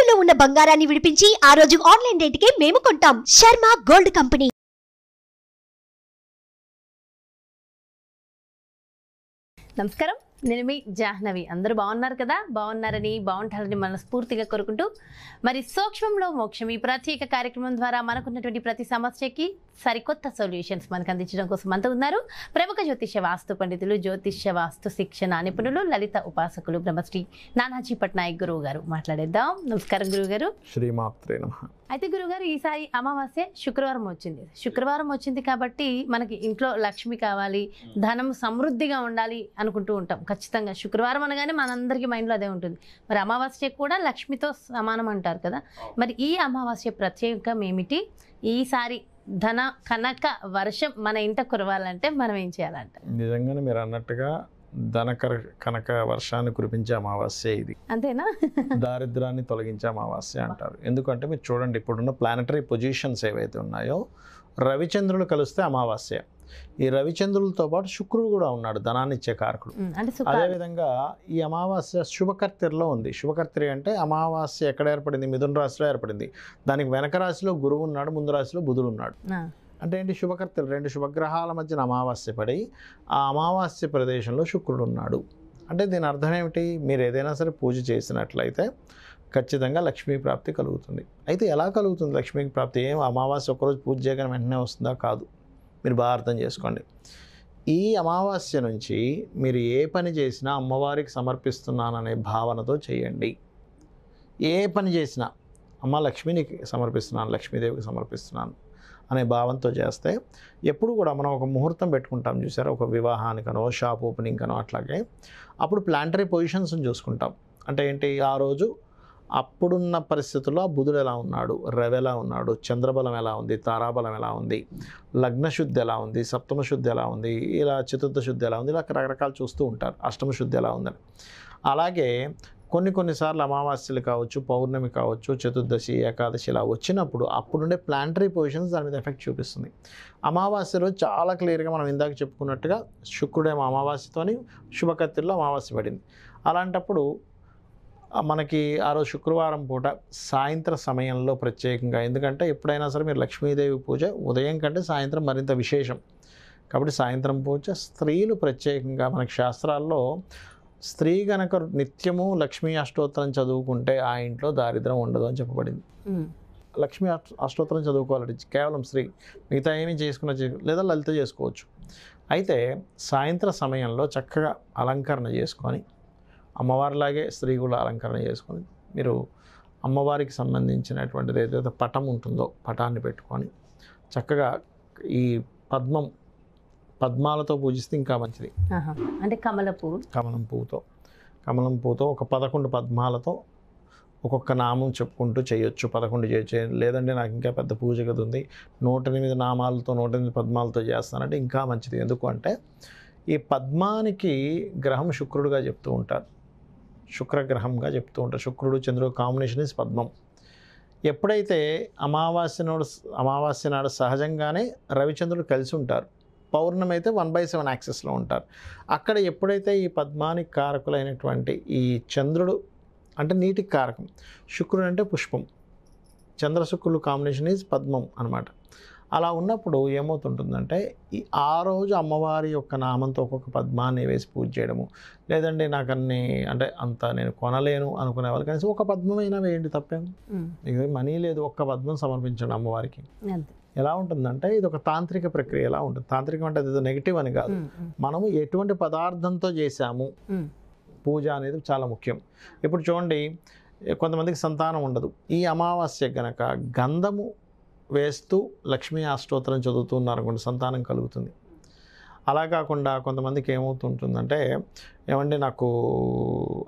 తాకట్టులో ఉన్న బంగారాన్ని విడిపించి ఆ రోజు ఆన్లైన్ రేటుకే మేము కొంటాం. Sharma gold company. నమస్కారం, నేను మీ జాహ్నవి. అందరూ బాగున్నారు కదా? బాగున్నారని, బాగుంటారని మనస్ఫూర్తిగా కోరుకుంటూ, మరి సూక్ష్మంలో మోక్షం ఈ ప్రత్యేక కార్యక్రమం ద్వారా మనకున్నటువంటి ప్రతి సమస్యకి సరికొత్త సొల్యూషన్స్ మనకు అందించడం కోసం అంతా ఉన్నారు ప్రముఖ జ్యోతిష్య వాస్తు పండితులు, జ్యోతిష్య వాస్తు శిక్షణ నిపుణులు, లలిత ఉపాసకులు బ్రహ్మశ్రీ నానాజీ పట్నాయక్ గురువు గారు. మాట్లాడేద్దాం. నమస్కారం గురువు గారు. శ్రీమాత్రే నమః. అయితే గురుగారు, ఈసారి అమావాస్య శుక్రవారం వచ్చింది కాబట్టి మనకి ఇంట్లో లక్ష్మి కావాలి, ధనం సమృద్ధిగా ఉండాలి అనుకుంటూ ఉంటాం. ఖచ్చితంగా శుక్రవారం అనగానే మనందరికీ మైండ్లో అదే ఉంటుంది. మరి అమావాస్య కూడా లక్ష్మితో సమానం అంటారు కదా. మరి ఈ అమావాస్య ప్రత్యేకం ఏమిటి? ఈసారి ధన కనక వర్షం మన ఇంట కురవాలంటే మనం ఏం చేయాలంట? నిజంగానే మీరు అన్నట్టుగా కనక వర్షాన్ని కురిపించే అమావాస్య ఇది. అంతేనా? దారిద్రాన్ని తొలగించే అమావాస్య అంటారు. ఎందుకంటే మీరు చూడండి, ఇప్పుడున్న ప్లానటరీ పొజిషన్స్ ఏవైతే ఉన్నాయో, రవిచంద్రులు కలిస్తే అమావాస్య. ఈ రవిచంద్రులతో పాటు శుక్రుడు కూడా ఉన్నాడు, ధనాన్ని ఇచ్చే కారకుడు. అదేవిధంగా ఈ అమావాస్య శుభకర్తెరలో ఉంది. శుభకర్తెరి అంటే అమావాస్య ఎక్కడ ఏర్పడింది? మిథున రాశిలో ఏర్పడింది. దానికి వెనక రాశిలో గురువు ఉన్నాడు, ముందు రాశిలో బుధుడు ఉన్నాడు. అంటే ఏంటి? శుభకర్తెలు, రెండు శుభగ్రహాల మధ్యన అమావాస్య పడి ఆ అమావాస్య ప్రదేశంలో శుక్రుడు ఉన్నాడు. అంటే దీని అర్థం ఏమిటి? మీరు ఏదైనా సరే పూజ చేసినట్లయితే ఖచ్చితంగా లక్ష్మీ ప్రాప్తి కలుగుతుంది. అయితే ఎలా కలుగుతుంది లక్ష్మీ ప్రాప్తి? ఏం అమావాస్య ఒక్కరోజు పూజ చేయగానే వెంటనే వస్తుందా? కాదు. మీరు బాగా అర్థం చేసుకోండి. ఈ అమావాస్య నుంచి మీరు ఏ పని చేసినా అమ్మవారికి సమర్పిస్తున్నాననే భావనతో చేయండి. ఏ పని చేసినా అమ్మ లక్ష్మిని సమర్పిస్తున్నాను, లక్ష్మీదేవికి సమర్పిస్తున్నాను అనే భావంతో చేస్తే, ఎప్పుడు కూడా మనం ఒక ముహూర్తం పెట్టుకుంటాం చూసారా, ఒక వివాహానికనో షాప్ ఓపెనింగ్ కనో, అట్లాగే అప్పుడు ప్లానటరీ పొజిషన్స్ని చూసుకుంటాం. అంటే ఏంటి? ఆ రోజు అప్పుడున్న పరిస్థితుల్లో బుధుడు ఎలా ఉన్నాడు, రవి ఎలా ఉన్నాడు, చంద్రబలం ఎలా ఉంది, తారాబలం ఎలా ఉంది, లగ్నశుద్ధి ఎలా ఉంది, సప్తమ శుద్ధి ఎలా ఉంది, ఇలా చతుర్థ శుద్ధి ఎలా ఉంది, ఇలా రకరకాలు చూస్తూ ఉంటారు. అష్టమ శుద్ధి ఎలా ఉందని. అలాగే కొన్నిసార్లు అమావాస్యలు కావచ్చు, పౌర్ణమి కావచ్చు, చతుర్దశి, ఏకాదశి ఇలా వచ్చినప్పుడు అప్పుడుండే ప్లానటరీ పొజిషన్స్ దాని మీద ఎఫెక్ట్ చూపిస్తుంది. అమావాస్య రోజు చాలా క్లియర్గా మనం ఇందాక చెప్పుకున్నట్టుగా శుక్రుడేమో అమావాస్యతోని శుభకర్తెల్లో అమావాస్య పడింది. అలాంటప్పుడు మనకి ఆ రోజు శుక్రవారం పూట సాయంత్ర సమయంలో ప్రత్యేకంగా, ఎందుకంటే ఎప్పుడైనా సరే మీరు లక్ష్మీదేవి పూజ ఉదయం కంటే సాయంత్రం మరింత విశేషం కాబట్టి సాయంత్రం పూజ స్త్రీలు ప్రత్యేకంగా, మనకి శాస్త్రాల్లో స్త్రీ గనక నిత్యము లక్ష్మీ అష్టోత్తరం చదువుకుంటే ఆ ఇంట్లో దారిద్రం ఉండదు అని చెప్పబడింది. లక్ష్మీ అష్టోత్తరం చదువుకోవాలి కేవలం స్త్రీ, మిగతా ఏమీ చేసుకున్న లేదా లలిత చేసుకోవచ్చు. అయితే సాయంత్ర సమయంలో చక్కగా అలంకరణ చేసుకొని, అమ్మవారిలాగే స్త్రీ కూడా అలంకరణ చేసుకొని, మీరు అమ్మవారికి సంబంధించినటువంటిది ఏదైతే పటం ఉంటుందో పటాన్ని పెట్టుకొని చక్కగా ఈ పద్మాలతో పూజిస్తే ఇంకా మంచిది. అంటే కమలం పువ్వుతో ఒక 11 పద్మాలతో ఒక్కొక్క నామం చెప్పుకుంటూ చేయొచ్చు. 11 చేయొచ్చు. లేదంటే నాకు ఇంకా పెద్ద పూజ గది ఉంది, 108 నామాలతో 108 పద్మాలతో చేస్తానంటే ఇంకా మంచిది. ఎందుకు అంటే ఈ పద్మానికి గ్రహం శుక్రుడుగా చెప్తూ ఉంటారు, శుక్రగ్రహంగా చెప్తూ ఉంటారు. శుక్రుడు చంద్రుడు కాంబినేషన్ ఇస్ పద్మం. ఎప్పుడైతే అమావాస్య నాడు సహజంగానే రవిచంద్రుడు కలిసి ఉంటారు. పౌర్ణమి అయితే 1/7 యాక్సెస్లో ఉంటారు. అక్కడ ఎప్పుడైతే ఈ పద్మానికి కారకులైనటువంటి ఈ చంద్రుడు అంటే నీటికి కారకం, శుక్రుడు అంటే పుష్పం, చంద్ర శుక్రుడు కాంబినేషన్ ఈజ్ పద్మం అనమాట. అలా ఉన్నప్పుడు ఏమవుతుంటుందంటే ఆ రోజు అమ్మవారి యొక్క నామంతో ఒక్కొక్క పద్మాన్ని వేసి పూజ చేయడము, లేదంటే నాకు అంటే అంత నేను కొనలేను అనుకునే వాళ్ళు కనీసం ఒక పద్మమైనా వేయండి, తప్పేం. మీకు మనీ లేదు, ఒక్క పద్మం సమర్పించండి అమ్మవారికి. ఎలా ఉంటుందంటే ఇది ఒక తాంత్రిక ప్రక్రియ. ఎలా ఉంటుంది? తాంత్రికం అంటే అది నెగిటివ్ అని కాదు, మనము ఎటువంటి పదార్థంతో చేశాము పూజ అనేది చాలా ముఖ్యం. ఇప్పుడు చూడండి, కొంతమందికి సంతానం ఉండదు. ఈ అమావాస్య గనక గంధము వేస్తూ లక్ష్మీ అష్టోత్తరం చదువుతున్నారు అనుకోండి, సంతానం కలుగుతుంది. అలా కాకుండా కొంతమందికి ఏమవుతుంటుందంటే, ఏమంటే నాకు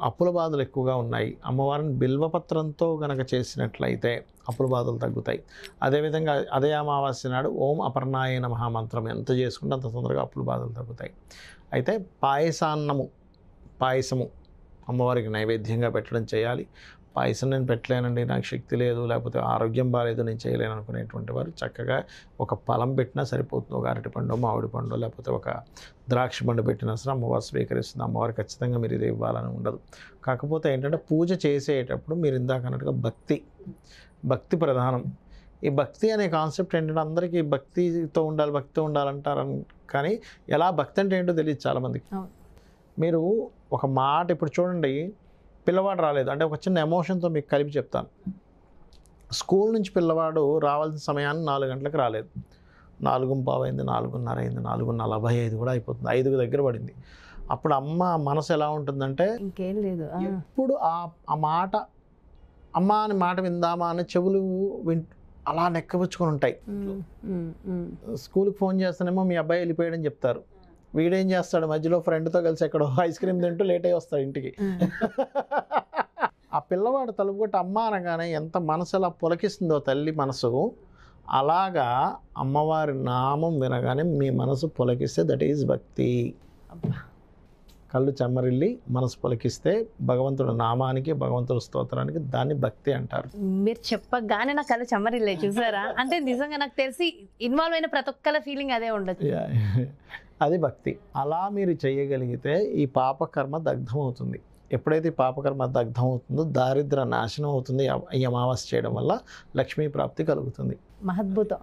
అప్పుల బాధలు ఎక్కువగా ఉన్నాయి, అమ్మవారిని బిల్వపత్రంతో కనుక చేసినట్లయితే అప్పుల బాధలు తగ్గుతాయి. అదేవిధంగా అదే అమావాస్య నాడు ఓం అపర్ణాయ నమః మంత్రం ఎంత చేసుకుంటే అంత తొందరగా అప్పుల బాధలు తగ్గుతాయి. అయితే పాయసము అమ్మవారికి నైవేద్యంగా పెట్టడం చేయాలి. పాయసం నేను పెట్టలేనండి, నాకు శక్తి లేదు, లేకపోతే ఆరోగ్యం బాగాలేదు, నేను చేయలేను అనుకునేటువంటి వారు చక్కగా ఒక ఫలం పెట్టినా సరిపోతుంది. ఒక అరటిపండు, మామిడి పండు, లేకపోతే ఒక ద్రాక్ష పండు పెట్టినా సరే అమ్మవారు స్వీకరిస్తుంది. అమ్మవారు ఖచ్చితంగా మీరు ఇది ఇవ్వాలని ఉండదు. కాకపోతే ఏంటంటే పూజ చేసేటప్పుడు మీరు ఇందాక అన్నట్టుగా భక్తి ప్రధానం. ఈ భక్తి అనే కాన్సెప్ట్ ఏంటంటే అందరికీ భక్తితో ఉండాలంటారు, కానీ ఎలా భక్తి అంటే ఏంటో తెలియదు చాలామందికి. మీరు ఒక మాట ఇప్పుడు చూడండి, పిల్లవాడు రాలేదు అంటే ఒక చిన్న ఎమోషన్తో మీకు కలిపి చెప్తాను. స్కూల్ నుంచి పిల్లవాడు రావాల్సిన సమయాన్ని 4 గంటలకు రాలేదు, 4:15 అయింది, 4:30 అయింది, 4:45 కూడా అయిపోతుంది, 5 దగ్గర పడింది. అప్పుడు అమ్మ మనసు ఎలా ఉంటుందంటే ఇంకేం లేదు, ఎప్పుడు ఆ మాట అమ్మ అని మాట విందామా అని చెవులు అలా నెక్కబుచ్చుకొని ఉంటాయి. స్కూల్కి ఫోన్ చేస్తానేమో మీ అబ్బాయి వెళ్ళిపోయాడని చెప్తారు. వీడేం చేస్తాడు, మధ్యలో ఫ్రెండ్తో కలిసి ఎక్కడో ఐస్ క్రీమ్ తింటూ లేట్ అయ్యి వస్తాడు ఇంటికి. ఆ పిల్లవాడు తలుపు కొట్టి అమ్మ అనగానే ఎంత మనసు ఎలా పులకిస్తుందో తల్లి మనసు, అలాగా అమ్మవారి నామం వినగానే మీ మనసు పులకిస్తే దట్ ఈజ్ భక్తి. కళ్ళు చెమ్మరిల్లి మనసు పులకిస్తే భగవంతుడు నామానికి, భగవంతుడు స్తోత్రానికి దాన్ని భక్తి అంటారు. మీరు చెప్పగానే నా కళ్ళు చెమ్మరిల్లే, చూసారా? అంటే నిజంగా నాకు తెలిసి ఇన్వాల్వ్ అయిన ప్రతి ఒక్కళ్ళ ఫీలింగ్ అదే ఉండదు. అది భక్తి. అలా మీరు చేయగలిగితే ఈ పాపకర్మ దగ్ధం అవుతుంది. ఎప్పుడైతే ఈ పాపకర్మ దగ్ధం అవుతుందో దారిద్ర నాశనం అవుతుంది. ఈ అమావాస్య చేయడం వల్ల లక్ష్మీ ప్రాప్తి కలుగుతుంది. మహద్భుతం.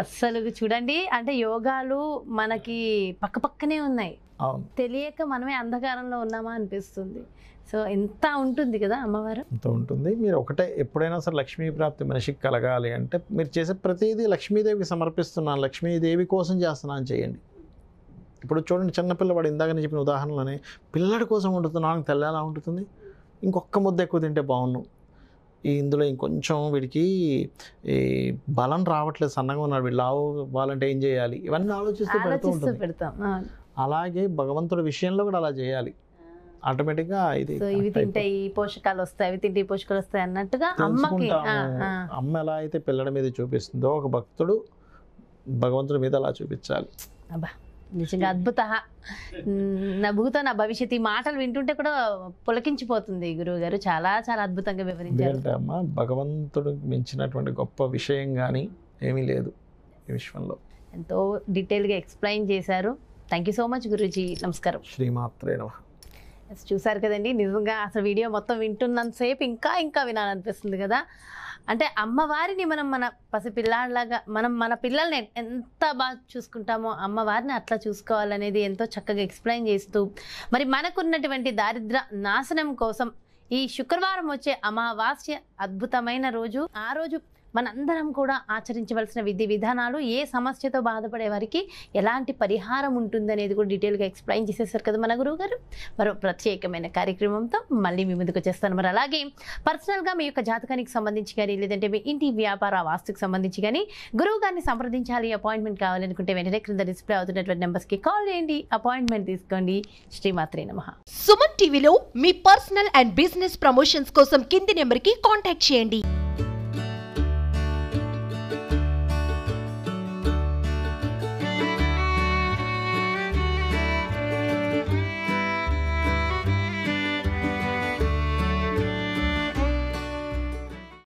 అస్సలు చూడండి, అంటే యోగాలు మనకి పక్కనే ఉన్నాయి, తెలియక మనమే అంధకారంలో ఉన్నామా అనిపిస్తుంది. సో ఎంత ఉంటుంది కదా అమ్మవారు, ఎంత ఉంటుంది. మీరు ఒకటే ఎప్పుడైనా సరే లక్ష్మీ ప్రాప్తి మనిషికి కలగాలి అంటే మీరు చేసే ప్రతిదీ లక్ష్మీదేవికి సమర్పిస్తున్నాను, లక్ష్మీదేవి కోసం చేస్తున్నాను చేయండి. ఇప్పుడు చూడండి, చిన్నపిల్లవాడు ఇందాకనే చెప్పిన ఉదాహరణలోనే పిల్లడి కోసం వండుతున్నాను, తెల్ల ఎలా ఉంటుంది, ఇంకొక ముద్ద ఎక్కువ తింటే బాగున్నాను, ఇందులో ఇంకొంచెం వీడికి ఈ బలం రావట్లేదు, సన్నగా ఉన్నాడు, వీళ్ళు లావు అవ్వాలంటే ఏం చేయాలి, ఇవన్నీ ఆలోచిస్తూ పెడతాం. అలాగే భగవంతుడి విషయంలో కూడా అలా చేయాలి. ఆటోమేటిక్గా ఇవి తింటే ఈ పోషకాలు వస్తాయి, అవి తింటే ఈ పోషకాలు వస్తాయి అన్నట్టుగా అమ్మకి, అమ్మ ఎలా అయితే పిల్లడి మీద చూపిస్తుందో ఒక భక్తుడు భగవంతుడి మీద అలా చూపించాలి. అబ్బా నిజంగా అద్భుత. నా భూతో నా భవిష్యత్ ఈ మాటలు వింటుంటే కూడా పులకించిపోతుంది గురువు గారు. చాలా చాలా అద్భుతంగా వివరించారు. అమ్మ భగవంతుడు మించినటువంటి గొప్ప విషయం కానీ ఏమీ లేదు ఈ విశ్వంలో. ఎంతో డీటెయిల్గా ఎక్స్ప్లెయిన్ చేశారు. Thank you so much Guruji. నమస్కారం. శ్రీమాత్రే నమః. చూసారు కదండి, నిజంగా అసలు వీడియో మొత్తం వింటున్నంతసేపు ఇంకా వినాలనిపిస్తుంది కదా. అంటే అమ్మవారిని మనం మన పసిపిల్లాడిలాగా మన పిల్లల్ని ఎంత బాగా చూసుకుంటామో అమ్మవారిని అట్లా చూసుకోవాలనేది ఎంతో చక్కగా ఎక్స్ప్లెయిన్ చేస్తూ, మరి మనకున్నటువంటి దారిద్ర నాశనం కోసం ఈ శుక్రవారం వచ్చే అమావాస్య అద్భుతమైన రోజు. ఆ రోజు మనందరం కూడా ఆచరించవలసిన విధి విధానాలు, ఏ సమస్యతో బాధపడే వారికి ఎలాంటి పరిహారం ఉంటుందనేది కూడా డీటెయిల్గా ఎక్స్ప్లెయిన్ చేసేసారు కదా మన గురువు గారు. మరో ప్రత్యేకమైన కార్యక్రమంతో మళ్ళీ మీ ముందుకు వచ్చేస్తాను. మరి అలాగే పర్సనల్గా మీ యొక్క జాతకానికి సంబంధించి కానీ, లేదంటే మీ ఇంటి వ్యాపార వాస్తుకు సంబంధించి కానీ గురువు గారిని సంప్రదించాలి, అపాయింట్మెంట్ కావాలనుకుంటే వెంటనే క్రింద డిస్ప్లే అవుతున్నటువంటి నెంబర్స్కి కాల్ చేయండి, అపాయింట్మెంట్ తీసుకోండి. శ్రీమాత్రే నమః. సుమన్ టీవీలో మీ పర్సనల్ అండ్ బిజినెస్ ప్రమోషన్స్ కోసం కింది నెంబర్కి కాంటాక్ట్ చేయండి.